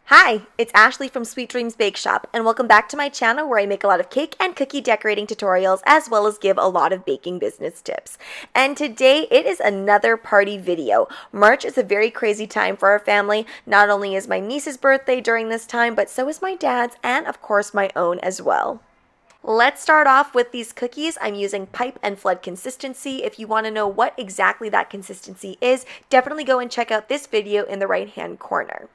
Hi, it's Ashley from Sweet Dreams Bake Shop, and welcome back to my channel where I make a lot of cake and cookie decorating tutorials as well as give a lot of baking business tips. And today it is another party video. March is a very crazy time for our family. Not only is my niece's birthday during this time, but so is my dad's and of course my own as well. Let's start off with these cookies. I'm using pipe and flood consistency. If you want to know what exactly that consistency is, definitely go and check out this video in the right hand corner.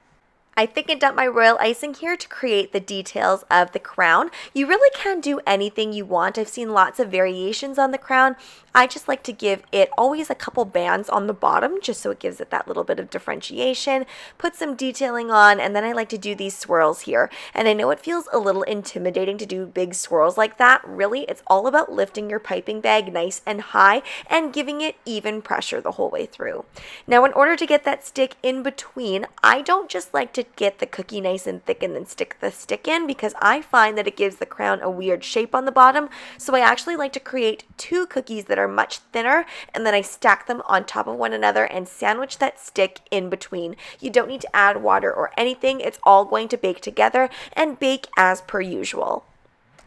I thickened up my royal icing here to create the details of the crown. You really can do anything you want. I've seen lots of variations on the crown. I just like to give it always a couple bands on the bottom just so it gives it that little bit of differentiation. Put some detailing on, and then I like to do these swirls here. And I know it feels a little intimidating to do big swirls like that. Really, it's all about lifting your piping bag nice and high and giving it even pressure the whole way through. Now, in order to get that stick in between, I don't just like to get the cookie nice and thick and then stick the stick in, because I find that it gives the crown a weird shape on the bottom. So I actually like to create two cookies that are much thinner, and then I stack them on top of one another and sandwich that stick in between. You don't need to add water or anything. It's all going to bake together and bake as per usual.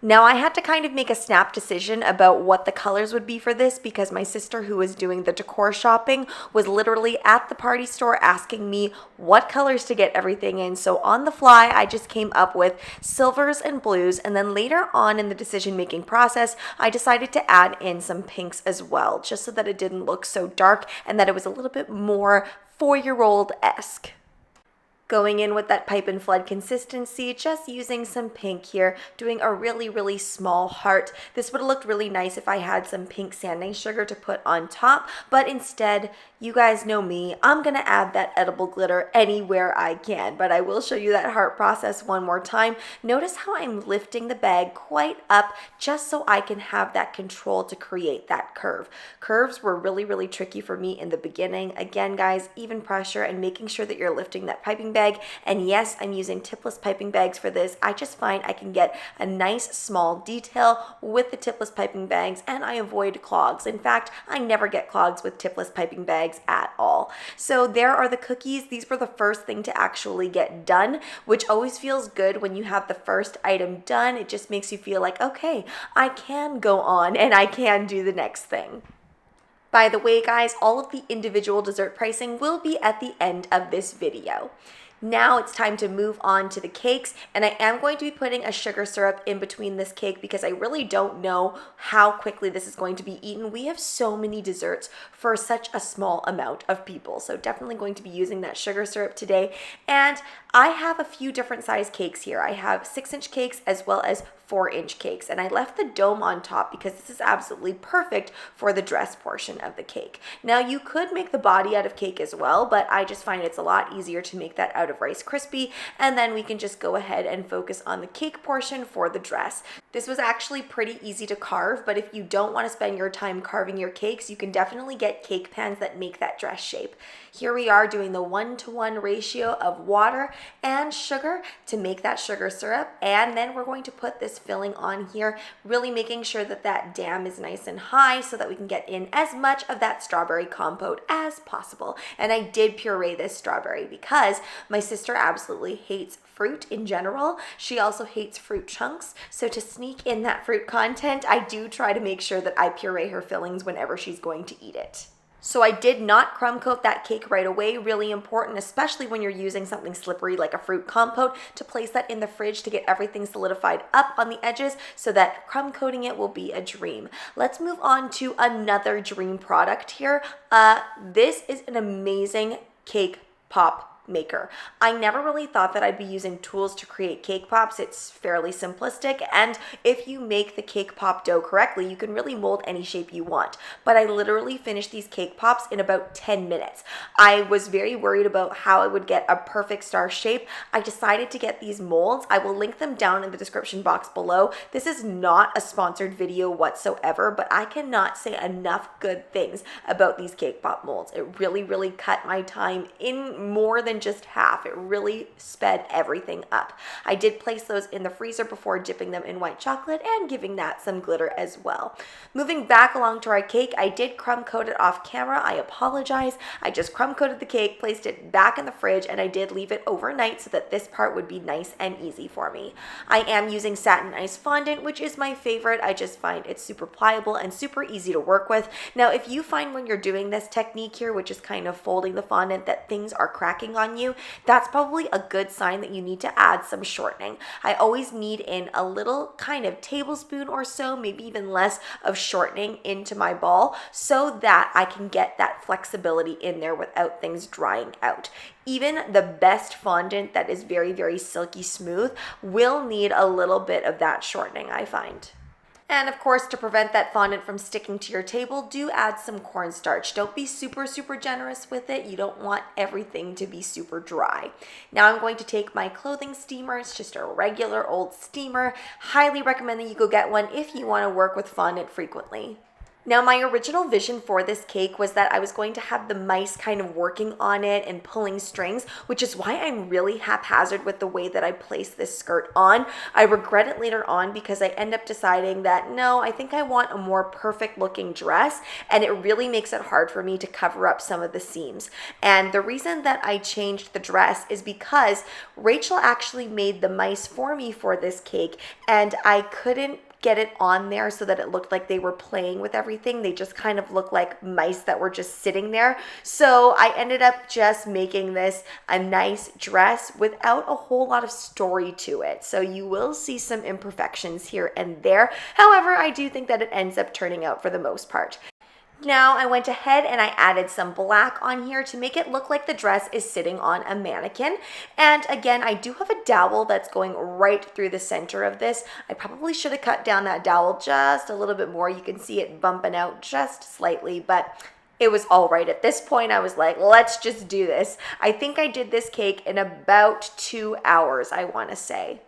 Now, I had to kind of make a snap decision about what the colors would be for this, because my sister, who was doing the decor shopping, was literally at the party store asking me what colors to get everything in. So on the fly, I just came up with silvers and blues, and then later on in the decision-making process, I decided to add in some pinks as well, just so that it didn't look so dark and that it was a little bit more 4-year-old-esque. Going in with that pipe and flood consistency, just using some pink here, doing a really small heart. This would have looked really nice if I had some pink sanding sugar to put on top, but instead, you guys know me, I'm gonna add that edible glitter anywhere I can, but I will show you that heart process one more time. Notice how I'm lifting the bag quite up just so I can have that control to create that curve. Curves were really tricky for me in the beginning. Again, guys, even pressure and making sure that you're lifting that piping bag. And yes, I'm using tipless piping bags for this. I just find I can get a nice small detail with the tipless piping bags, and I avoid clogs. In fact, I never get clogs with tipless piping bags at all. So there are the cookies. These were the first thing to actually get done, which always feels good when you have the first item done. It just makes you feel like, okay, I can go on and I can do the next thing. By the way, guys, all of the individual dessert pricing will be at the end of this video. Now it's time to move on to the cakes, and I am going to be putting a sugar syrup in between this cake because I really don't know how quickly this is going to be eaten. We have so many desserts for such a small amount of people, so definitely going to be using that sugar syrup today. And I have a few different size cakes here. I have 6-inch cakes as well as 4-inch cakes, and I left the dome on top because this is absolutely perfect for the dress portion of the cake. Now, you could make the body out of cake as well, but I just find it's a lot easier to make that out of Rice Krispie, and then we can just go ahead and focus on the cake portion for the dress. This was actually pretty easy to carve, but if you don't want to spend your time carving your cakes, you can definitely get cake pans that make that dress shape. Here we are doing the 1-to-1 ratio of water and sugar to make that sugar syrup, and then we're going to put this filling on here, really making sure that that dam is nice and high so that we can get in as much of that strawberry compote as possible. And I did puree this strawberry because my sister absolutely hates fruit in general. She also hates fruit chunks. So to sneak in that fruit content, I do try to make sure that I puree her fillings whenever she's going to eat it. So I did not crumb coat that cake right away. Really important, especially when you're using something slippery like a fruit compote, to place that in the fridge to get everything solidified up on the edges so that crumb coating it will be a dream. Let's move on to another dream product here. This is an amazing cake pop maker. I never really thought that I'd be using tools to create cake pops. It's fairly simplistic, and if you make the cake pop dough correctly, you can really mold any shape you want. But I literally finished these cake pops in about 10 minutes. I was very worried about how I would get a perfect star shape. I decided to get these molds. I will link them down in the description box below. This is not a sponsored video whatsoever, but I cannot say enough good things about these cake pop molds. It really cut my time in more than than just half. It really sped everything up. I did place those in the freezer before dipping them in white chocolate and giving that some glitter as well. Moving back along to our cake, I did crumb coat it off camera. I apologize. I just crumb coated the cake, placed it back in the fridge, and I did leave it overnight so that this part would be nice and easy for me. I am using satin ice fondant, which is my favorite. I just find it's super pliable and super easy to work with. Now, if you find when you're doing this technique here, which is kind of folding the fondant, that things are cracking on you, that's probably a good sign that you need to add some shortening. I always need in a little kind of tablespoon or so, maybe even less, of shortening into my ball so that I can get that flexibility in there without things drying out. Even the best fondant that is very, very silky smooth will need a little bit of that shortening, I find. And of course, to prevent that fondant from sticking to your table, do add some cornstarch. Don't be super, super generous with it. You don't want everything to be super dry. Now I'm going to take my clothing steamer. It's just a regular old steamer. Highly recommend that you go get one if you want to work with fondant frequently. Now, my original vision for this cake was that I was going to have the mice kind of working on it and pulling strings, which is why I'm really haphazard with the way that I place this skirt on. I regret it later on because I end up deciding that, no, I think I want a more perfect looking dress, and it really makes it hard for me to cover up some of the seams. And the reason that I changed the dress is because Rachel actually made the mice for me for this cake, and I couldn't get it on there so that it looked like they were playing with everything. They just kind of looked like mice that were just sitting there. So I ended up just making this a nice dress without a whole lot of story to it. So you will see some imperfections here and there. However, I do think that it ends up turning out for the most part. Now I went ahead and I added some black on here to make it look like the dress is sitting on a mannequin. And again, I do have a dowel that's going right through the center of this. I probably should have cut down that dowel just a little bit more. You can see it bumping out just slightly, but it was all right. At this point, I was like, let's just do this. I think I did this cake in about 2 hours, I want to say.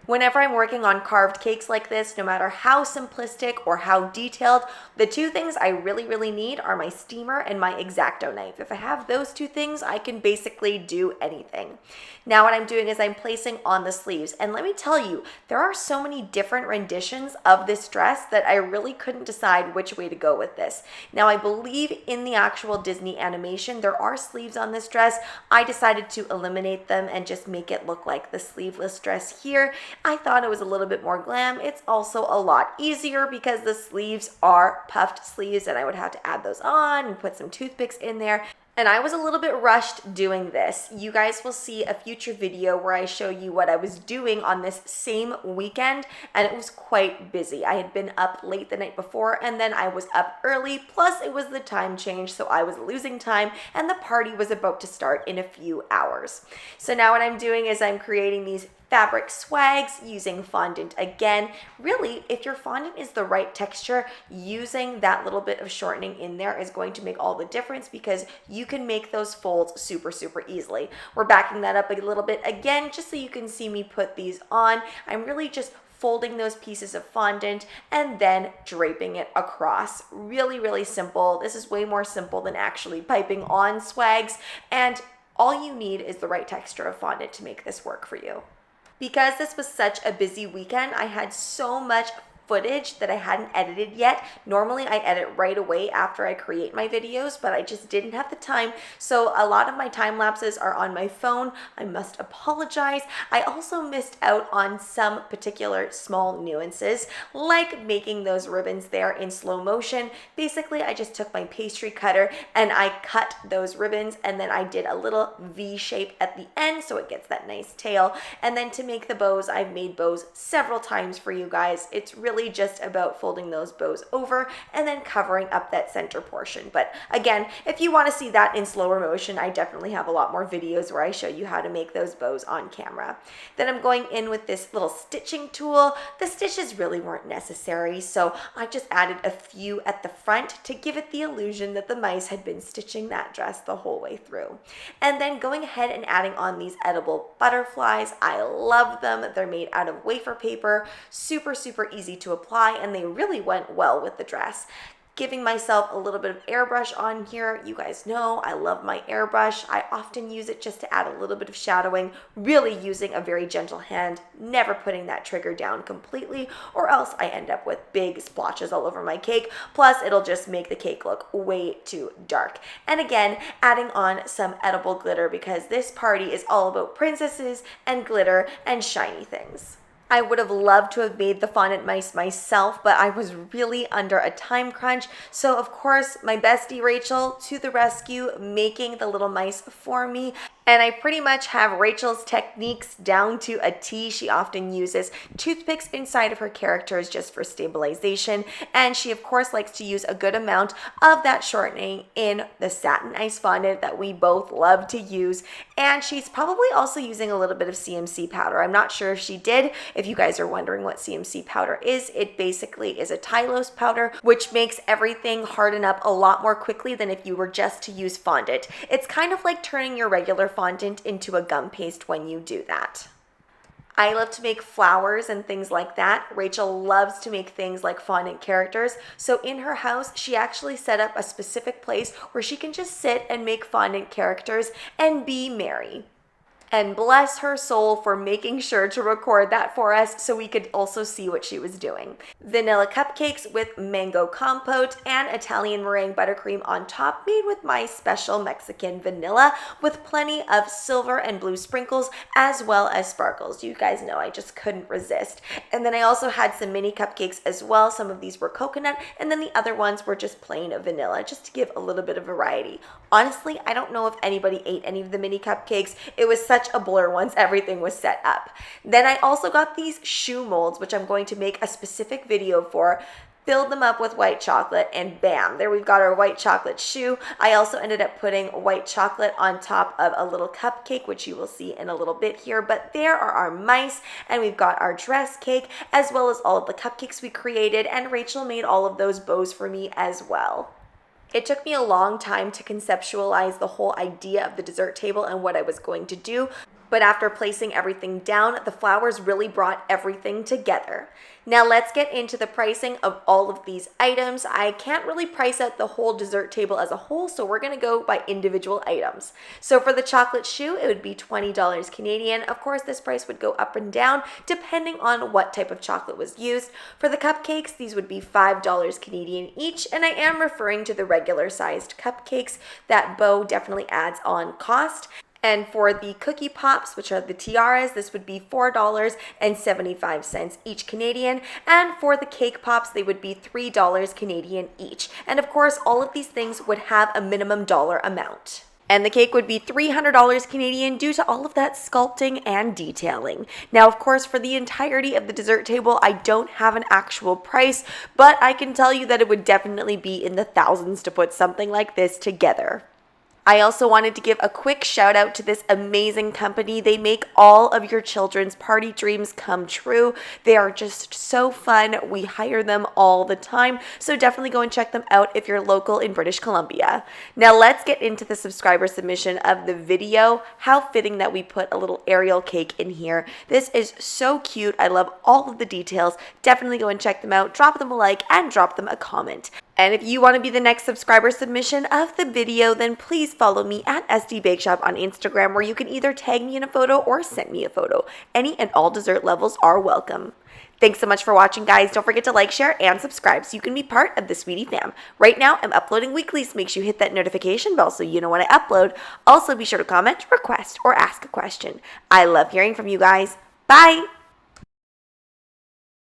Whenever I'm working on carved cakes like this, no matter how simplistic or how detailed, the two things I really, really need are my steamer and my X-Acto knife. If I have those two things, I can basically do anything. Now what I'm doing is I'm placing on the sleeves. And let me tell you, there are so many different renditions of this dress that I really couldn't decide which way to go with this. Now I believe in the actual Disney animation, there are sleeves on this dress. I decided to eliminate them and just make it look like the sleeveless dress here. I thought it was a little bit more glam. It's also a lot easier because the sleeves are puffed sleeves and I would have to add those on and put some toothpicks in there. And I was a little bit rushed doing this. You guys will see a future video where I show you what I was doing on this same weekend, and it was quite busy. I had been up late the night before, and then I was up early, plus it was the time change, so I was losing time, and the party was about to start in a few hours. So now what I'm doing is I'm creating these fabric swags using fondant again. Really, if your fondant is the right texture, using that little bit of shortening in there is going to make all the difference because you can make those folds super, super easily. We're backing that up a little bit again, just so you can see me put these on. I'm really just folding those pieces of fondant and then draping it across. Really, really simple. This is way more simple than actually piping on swags, and all you need is the right texture of fondant to make this work for you. Because this was such a busy weekend, I had so much footage that I hadn't edited yet. Normally I edit right away after I create my videos, but I just didn't have the time. So a lot of my time lapses are on my phone. I must apologize. I also missed out on some particular small nuances, like making those ribbons there in slow motion. Basically, I just took my pastry cutter and I cut those ribbons, and then I did a little V shape at the end so it gets that nice tail. And then to make the bows, I've made bows several times for you guys. It's really just about folding those bows over and then covering up that center portion. But again, if you want to see that in slower motion, I definitely have a lot more videos where I show you how to make those bows on camera. Then I'm going in with this little stitching tool. The stitches really weren't necessary, so I just added a few at the front to give it the illusion that the mice had been stitching that dress the whole way through. And then going ahead and adding on these edible butterflies. I love them. They're made out of wafer paper, super, super easy to apply, and they really went well with the dress. Giving myself a little bit of airbrush on here. You guys know I love my airbrush. I often use it just to add a little bit of shadowing, really using a very gentle hand, never putting that trigger down completely, or else I end up with big splotches all over my cake. Plus, it'll just make the cake look way too dark. And again, adding on some edible glitter because this party is all about princesses and glitter and shiny things. I would have loved to have made the fondant mice myself, but I was really under a time crunch. So of course, my bestie Rachel to the rescue, making the little mice for me. And I pretty much have Rachel's techniques down to a T. She often uses toothpicks inside of her characters just for stabilization. And she of course likes to use a good amount of that shortening in the satin ice fondant that we both love to use. And she's probably also using a little bit of CMC powder. I'm not sure if she did. If you guys are wondering what CMC powder is, it basically is a Tylose powder, which makes everything harden up a lot more quickly than if you were just to use fondant. It's kind of like turning your regular fondant into a gum paste when you do that. I love to make flowers and things like that. Rachel loves to make things like fondant characters. So in her house, she actually set up a specific place where she can just sit and make fondant characters and be merry. And bless her soul for making sure to record that for us so we could also see what she was doing. Vanilla cupcakes with mango compote and Italian meringue buttercream on top, made with my special Mexican vanilla with plenty of silver and blue sprinkles as well as sparkles. You guys know I just couldn't resist. And then I also had some mini cupcakes as well. Some of these were coconut and then the other ones were just plain vanilla, just to give a little bit of variety. Honestly, I don't know if anybody ate any of the mini cupcakes. It was such a blur once everything was set up. Then I also got these shoe molds, which I'm going to make a specific video for. Filled them up with white chocolate and bam, there we've got our white chocolate shoe. I also ended up putting white chocolate on top of a little cupcake, which you will see in a little bit here, but there are our mice and we've got our dress cake as well as all of the cupcakes we created, and Rachel made all of those bows for me as well. It took me a long time to conceptualize the whole idea of the dessert table and what I was going to do, but after placing everything down, the flowers really brought everything together. Now let's get into the pricing of all of these items. I can't really price out the whole dessert table as a whole, so we're gonna go by individual items. So for the chocolate shoe, it would be $20 Canadian. Of course, this price would go up and down depending on what type of chocolate was used. For the cupcakes, these would be $5 Canadian each, and I am referring to the regular sized cupcakes. That bow definitely adds on cost. And for the cookie pops, which are the tiaras, this would be $4.75 each Canadian. And for the cake pops, they would be $3 Canadian each. And of course, all of these things would have a minimum dollar amount. And the cake would be $300 Canadian due to all of that sculpting and detailing. Now, of course, for the entirety of the dessert table, I don't have an actual price, but I can tell you that it would definitely be in the thousands to put something like this together. I also wanted to give a quick shout out to this amazing company. They make all of your children's party dreams come true. They are just so fun. We hire them all the time, so definitely go and check them out if you're local in British Columbia. Now let's get into the subscriber submission of the video. How fitting that we put a little Ariel cake in here. This is so cute. I love all of the details. Definitely go and check them out. Drop them a like and drop them a comment. And if you want to be the next subscriber submission of the video, then please follow me at SD Bake Shop on Instagram, where you can either tag me in a photo or send me a photo. Any and all dessert levels are welcome. Thanks so much for watching, guys. Don't forget to like, share, and subscribe so you can be part of the Sweetie fam. Right now, I'm uploading weekly, so make sure you hit that notification bell so you know when I upload. Also, be sure to comment, request, or ask a question. I love hearing from you guys. Bye!